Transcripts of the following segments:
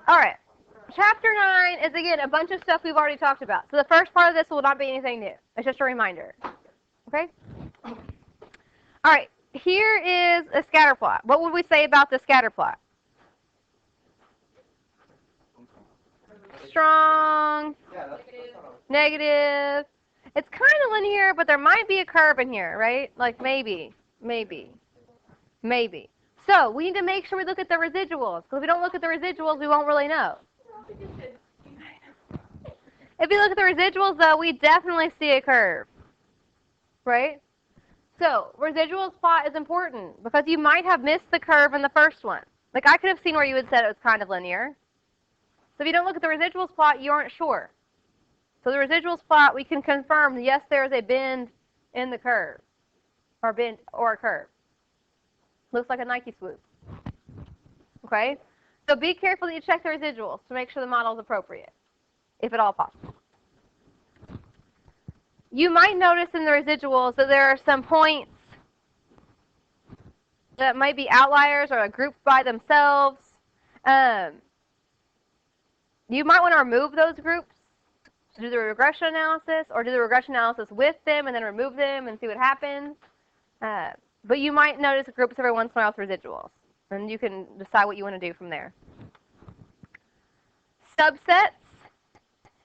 All right. Chapter 9 is, again, a bunch of stuff we've already talked about. So the first part of this will not be anything new. It's just a reminder. Okay? All right. Here is a scatter plot. What would we say about the scatter plot? Strong, negative. It's kind of linear, but there might be a curve in here, right? Like maybe. So we need to make sure we look at the residuals, because if we don't look at the residuals, we won't really know. If you look at the residuals, though, we definitely see a curve, right? So residuals plot is important, because you might have missed the curve in the first one. Like I could have seen where you had said it was kind of linear. So if you don't look at the residuals plot, you aren't sure. So the residuals plot, we can confirm, yes, there is a bend in the curve, or bend or a curve. Looks like a Nike swoop. Okay? So be careful that you check the residuals to make sure the model is appropriate, if at all possible. You might notice in the residuals that there are some points that might be outliers or grouped by themselves. You might want to remove those groups to do the regression analysis, or do the regression analysis with them and then remove them and see what happens. But you might notice groups every once in a while with residuals, and you can decide what you want to do from there. Subsets.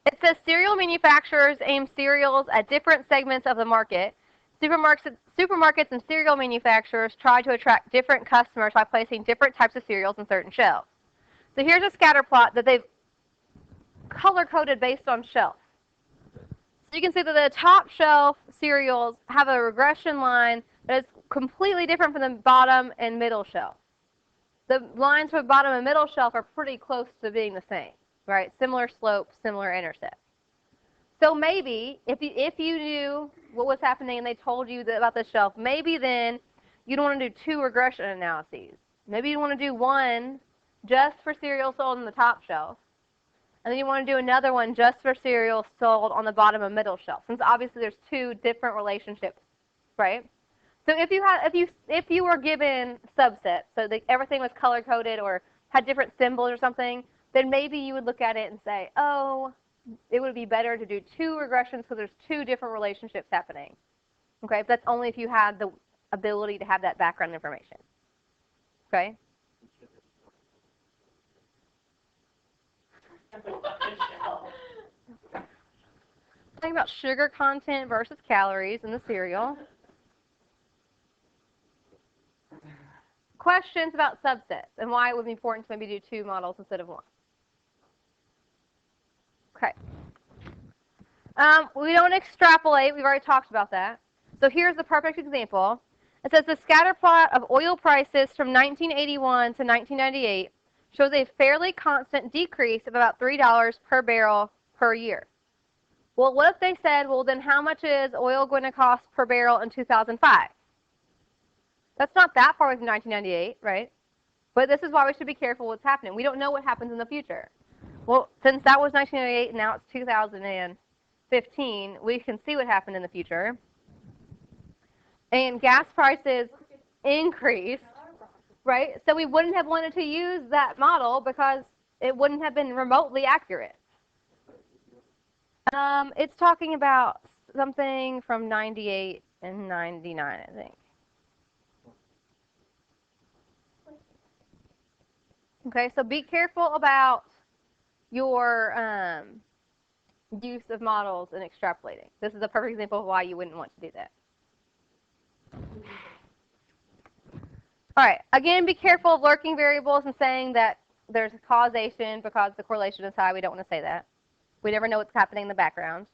It says cereal manufacturers aim cereals at different segments of the market. Supermarkets and cereal manufacturers try to attract different customers by placing different types of cereals on certain shelves. So here's a scatter plot that they've color-coded based on shelf. So you can see that the top shelf cereals have a regression line that is completely different from the bottom and middle shelf. The lines for the bottom and middle shelf are pretty close to being the same, right? Similar slope, similar intercept. So maybe if you knew what was happening and they told you about the shelf, maybe then you'd want to do two regression analyses. Maybe you want to do one just for cereal sold on the top shelf, and then you want to do another one just for cereal sold on the bottom and middle shelf, since obviously there's two different relationships, right? So if you were given subsets, so that everything was color coded or had different symbols or something, then maybe you would look at it and say, oh, it would be better to do two regressions because there's two different relationships happening. Okay, but that's only if you had the ability to have that background information. Okay. Talking about sugar content versus calories in the cereal. Questions about subsets and why it would be important to maybe do two models instead of one. Okay. We don't extrapolate. We've already talked about that. So here's the perfect example. It says the scatter plot of oil prices from 1981 to 1998 shows a fairly constant decrease of about $3 per barrel per year. Well, what if they said, well, then how much is oil going to cost per barrel in 2005? That's not that far away from 1998, right? But this is why we should be careful what's happening. We don't know what happens in the future. Well, since that was 1998 and now it's 2015, we can see what happened in the future. And gas prices increase, right? So we wouldn't have wanted to use that model because it wouldn't have been remotely accurate. It's talking about something from 98 and 99, I think. Okay, so be careful about your use of models and extrapolating. This is a perfect example of why you wouldn't want to do that. All right, again, be careful of lurking variables and saying that there's causation because the correlation is high. We don't want to say that. We never know what's happening in the background.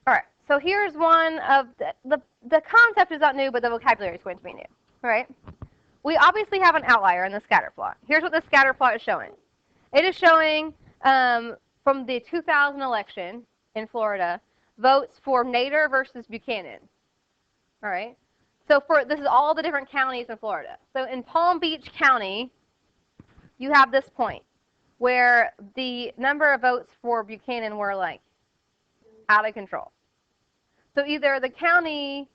All right, so here's one of the concept is not new, but the vocabulary is going to be new. All right. We obviously have an outlier in the scatter plot. Here's what the scatter plot is showing. It is showing from the 2000 election in Florida, votes for Nader versus Buchanan. All right. So this is all the different counties in Florida. So in Palm Beach County, you have this point where the number of votes for Buchanan were like out of control. So either the county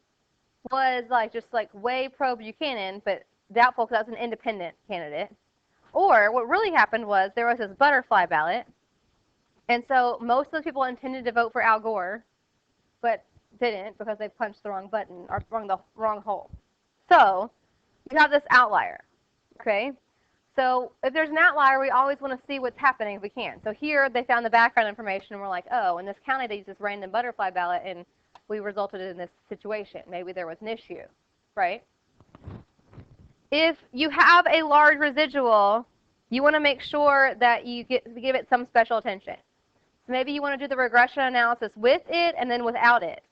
was like just like way pro Buchanan, but doubtful because that's an independent candidate, Or what really happened was there was this butterfly ballot, and so most of the people intended to vote for Al Gore, but didn't because they punched the wrong button or the wrong hole. So you have this outlier, okay? So if there's an outlier, we always want to see what's happening if we can. So here they found the background information, and we're like, oh, in this county they used this random butterfly ballot, and we resulted in this situation. Maybe there was an issue, right? If you have a large residual, you want to make sure that you give it some special attention. So maybe you want to do the regression analysis with it and then without it.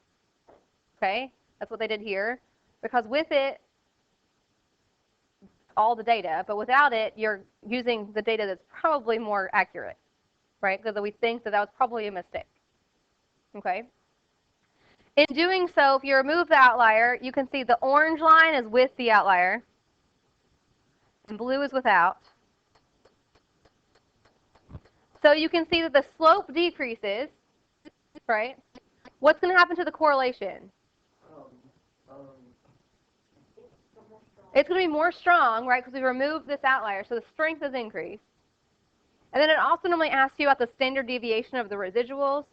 Okay? That's what they did here. Because with it, all the data, but without it, you're using the data that's probably more accurate, right? Because we think that was probably a mistake. Okay? In doing so, if you remove the outlier, you can see the orange line is with the outlier, and blue is without. So you can see that the slope decreases, right? What's going to happen to the correlation? It's going to be more strong, right, because we removed this outlier, so the strength is increased. And then it also normally asks you about the standard deviation of the residuals.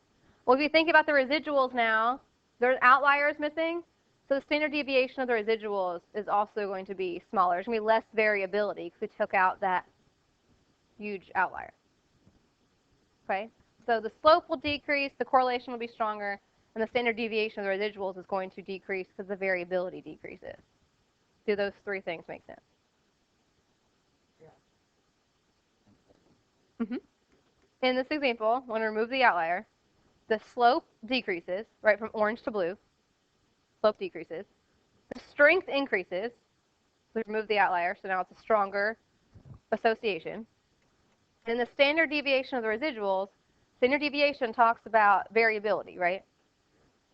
Well, if you think about the residuals now, there's outliers missing, so the standard deviation of the residuals is also going to be smaller. There's going to be less variability because we took out that huge outlier. Okay, so the slope will decrease, the correlation will be stronger, and the standard deviation of the residuals is going to decrease because the variability decreases. Do those three things make sense? Yeah. In this example, when we remove the outlier, the slope decreases, right, from orange to blue. Slope decreases. The strength increases. We remove the outlier, so now it's a stronger association. And the standard deviation of the residuals, standard deviation talks about variability, right?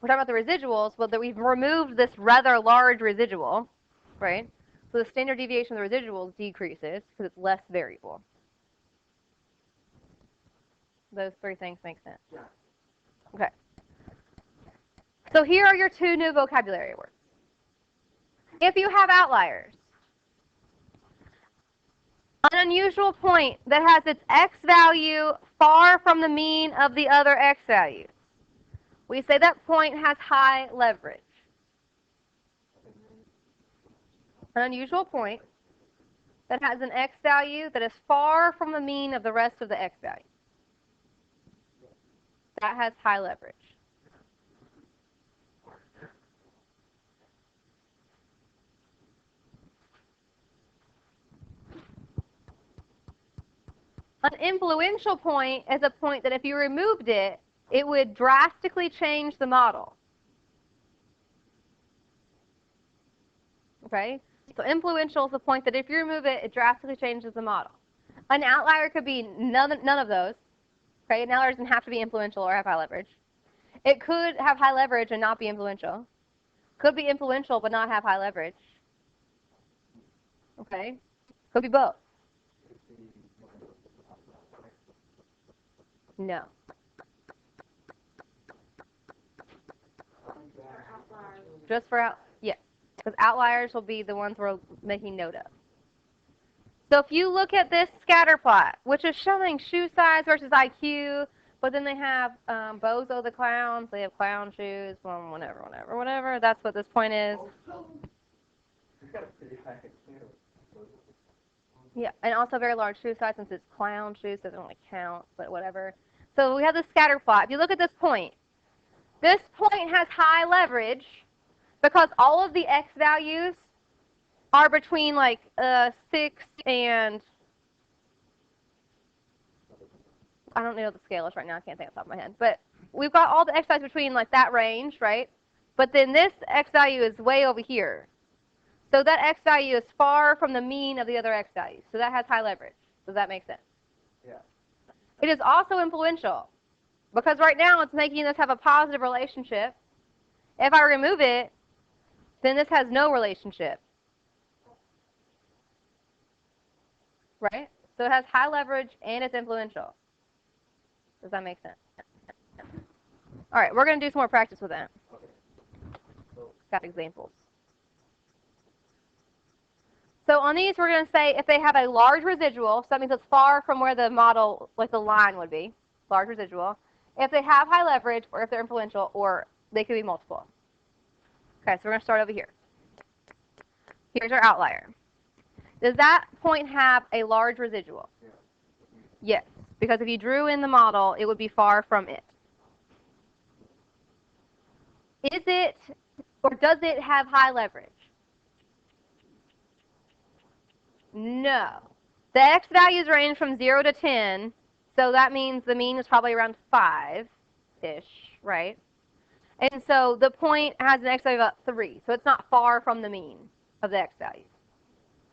We're talking about the residuals, well, that we've removed this rather large residual, right? So the standard deviation of the residuals decreases because it's less variable. Those three things make sense. Yeah. Okay. So here are your two new vocabulary words. If you have outliers, an unusual point that has its x value far from the mean of the other x values, we say that point has high leverage. An unusual point that has an x value that is far from the mean of the rest of the x values. That has high leverage. An influential point is a point that if you removed it, it would drastically change the model. Okay? So influential is a point that if you remove it, it drastically changes the model. An outlier could be none of those. Okay? An outlier doesn't have to be influential or have high leverage. It could have high leverage and not be influential. Could be influential but not have high leverage. Okay? Could be both. No. Just for yes, because outliers will be the ones we're making note of. So if you look at this scatter plot, which is showing shoe size versus IQ, but then they have Bozo the clown, they have clown shoes, well, whatever. That's what this point is. Yeah, and also very large shoe size since it's clown shoes, so it doesn't really count, but whatever. So we have the scatter plot. If you look at this point has high leverage because all of the x values are between like 6 and, I don't know what the scale is right now, I can't think off the top of my head, but we've got all the x values between like that range, right? But then this x value is way over here. So that x value is far from the mean of the other x values. So that has high leverage. Does that make sense? Yeah. It is also influential because right now it's making this have a positive relationship. If I remove it, then this has no relationship. Right? So it has high leverage and it's influential. Does that make sense? All right, we're going to do some more practice with that. Got examples. So on these, we're going to say if they have a large residual, so that means it's far from where the model, like the line would be, large residual. If they have high leverage, or if they're influential, or they could be multiple. Okay, so we're going to start over here. Here's our outlier. Does that point have a large residual? Yeah. Yes, because if you drew in the model, it would be far from it. Is it, or does it have high leverage? No. The x values range from 0 to 10, so that means the mean is probably around 5-ish, right? And so the point has an x value of 3, so it's not far from the mean of the x values.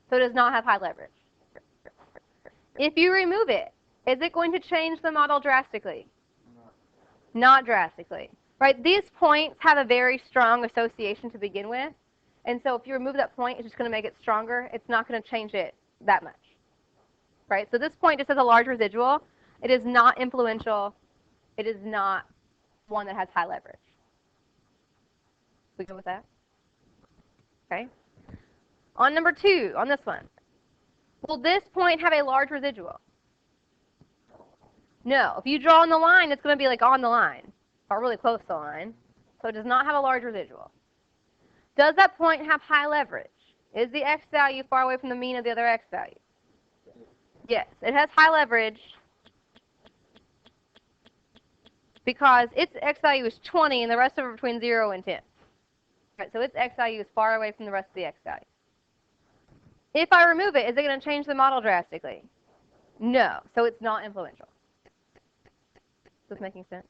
So it does not have high leverage. If you remove it, is it going to change the model drastically? No. Not drastically. Right? These points have a very strong association to begin with. And so if you remove that point, it's just going to make it stronger. It's not going to change it that much. Right? So this point just has a large residual. It is not influential. It is not one that has high leverage. We go with that? Okay. On number 2, on this one, will this point have a large residual? No. If you draw on the line, it's going to be like on the line, or really close to the line. So it does not have a large residual. Does that point have high leverage? Is the x value far away from the mean of the other x values? Yes, it has high leverage because its x value is 20 and the rest of it are between 0 and 10. Right, so its x value is far away from the rest of the x values. If I remove it, is it going to change the model drastically? No, so it's not influential. Is this making sense?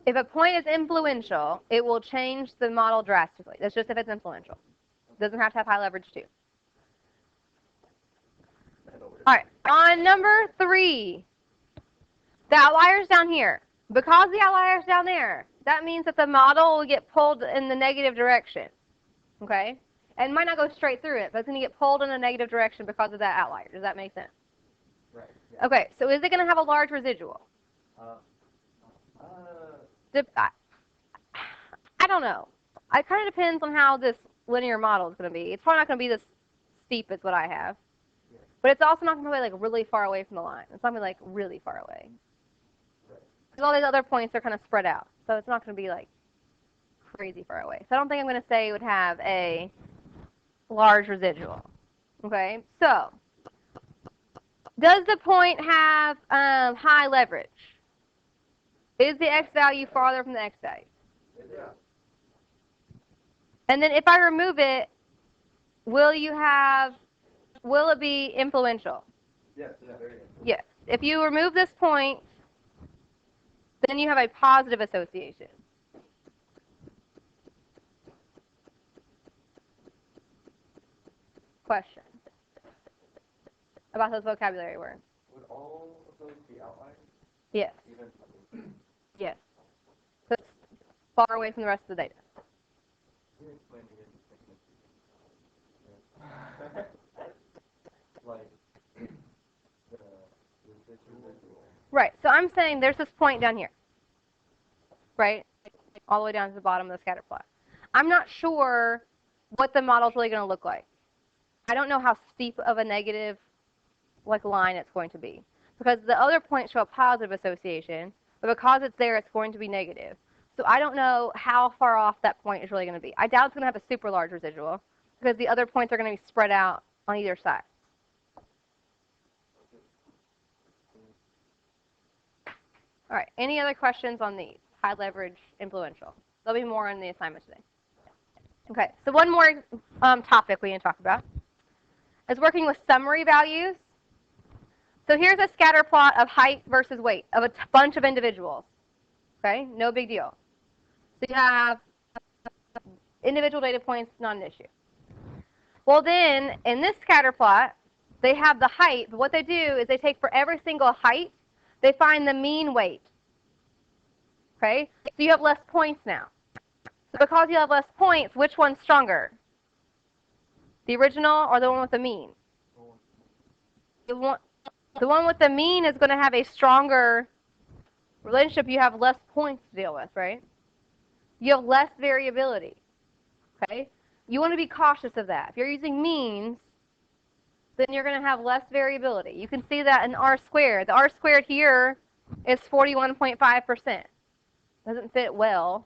If a point is influential, it will change the model drastically. That's just if it's influential. It doesn't have to have high leverage too. All right, on number 3, the outlier's down here. Because the outlier's down there, that means that the model will get pulled in the negative direction. Okay? And it might not go straight through it, but it's going to get pulled in a negative direction because of that outlier. Does that make sense? Right. Yeah. Okay, so is it going to have a large residual? I don't know. It kind of depends on how this linear model is going to be. It's probably not going to be this steep as what I have. Yeah. But it's also not going to be like really far away from the line. It's not going to be like really far away. Because all these other points are kind of spread out. So it's not going to be like crazy far away. So I don't think I'm going to say it would have a large residual. Okay, so does the point have high leverage? Is the x value farther from the x value? Yeah. And then if I remove it, will it be influential? Yes. Yes. If you remove this point, then you have a positive association. Question about those vocabulary words. Would all of those be outliers? Yes. Yes. So it's far away from the rest of the data. Right. So I'm saying there's this point down here. Right? All the way down to the bottom of the scatter plot. I'm not sure what the model's really going to look like. I don't know how steep of a negative line it's going to be. Because the other points show a positive association, but because it's there, it's going to be negative. So I don't know how far off that point is really going to be. I doubt it's going to have a super large residual, because the other points are going to be spread out on either side. All right, any other questions on these? High leverage, influential. There'll be more in the assignment today. Okay, so one more topic we need to talk about is working with summary values. So here's a scatter plot of height versus weight of a bunch of individuals. Okay, no big deal. So you have individual data points, not an issue. Well then, in this scatter plot, they have the height, but what they do is they take for every single height, they find the mean weight. Okay, so you have less points now. So because you have less points, which one's stronger? The original or the one with the mean? The one with the mean is going to have a stronger Relationship, you have less points to deal with, right? You have less variability, okay? You want to be cautious of that. If you're using means, then you're going to have less variability. You can see that in R squared. The R squared here is 41.5%. Doesn't fit well.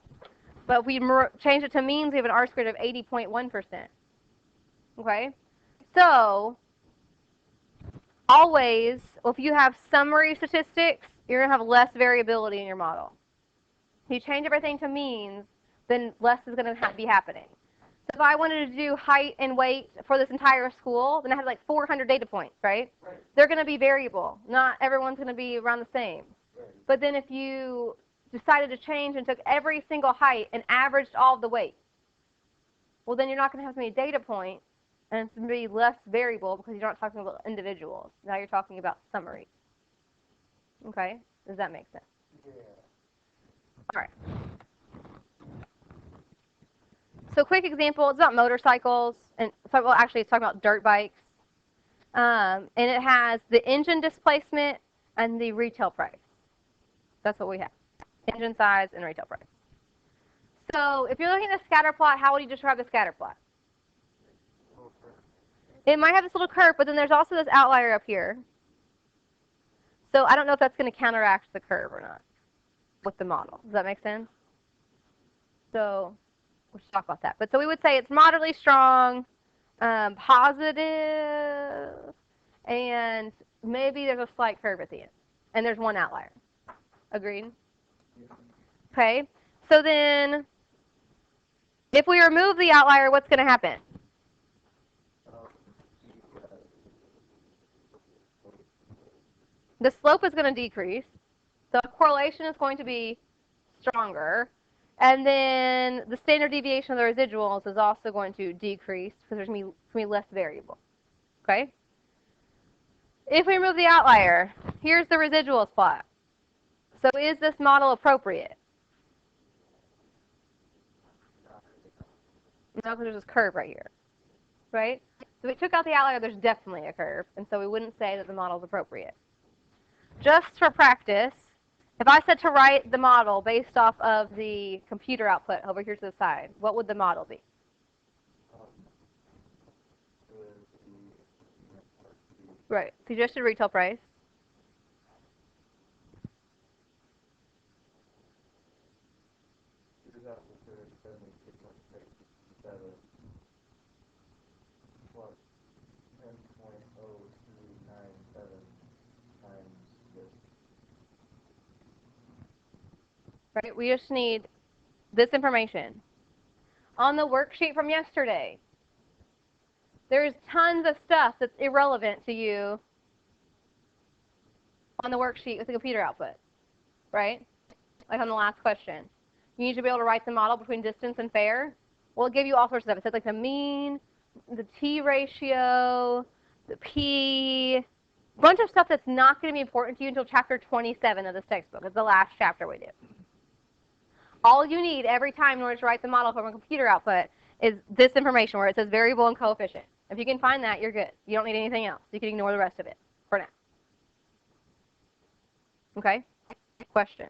But if we change it to means, we have an R squared of 80.1%. Okay? So, always, if you have summary statistics, you're going to have less variability in your model. If you change everything to means, then less is going to be happening. So if I wanted to do height and weight for this entire school, then I had like 400 data points, right? They're going to be variable. Not everyone's going to be around the same. But then if you decided to change and took every single height and averaged all of the weight, well, then you're not going to have as many data points, and it's going to be less variable because you're not talking about individuals. Now you're talking about summaries. Okay? Does that make sense? Yeah. All right. So quick example, it's about motorcycles, and well, actually it's talking about dirt bikes. And it has the engine displacement and the retail price. That's what we have. Engine size and retail price. So if you're looking at a scatter plot, how would you describe the scatter plot? It might have this little curve, but then there's also this outlier up here. So I don't know if that's going to counteract the curve or not with the model. Does that make sense? So we'll just talk about that. But so we would say it's moderately strong, positive, and maybe there's a slight curve at the end. And there's one outlier. Agreed? Okay. So then if we remove the outlier, what's going to happen? The slope is going to decrease. The correlation is going to be stronger. And then the standard deviation of the residuals is also going to decrease because there's going to be less variable. Okay? If we remove the outlier, here's the residuals plot. So is this model appropriate? No, because there's this curve right here. Right? So if we took out the outlier, there's definitely a curve. And so we wouldn't say that the model is appropriate. Just for practice, if I said to write the model based off of the computer output over here to the side, what would the model be? Right, suggested retail price. Right, we just need this information. On the worksheet from yesterday, there's tons of stuff that's irrelevant to you on the worksheet with the computer output, right? Like on the last question. You need to be able to write the model between distance and fair. Well, it'll give you all sorts of stuff. It says like the mean, the t ratio, the p, a bunch of stuff that's not going to be important to you until chapter 27 of this textbook. It's the last chapter we do. All you need every time in order to write the model from a computer output is this information where it says variable and coefficient. If you can find that, you're good. You don't need anything else. You can ignore the rest of it for now. Okay? Question.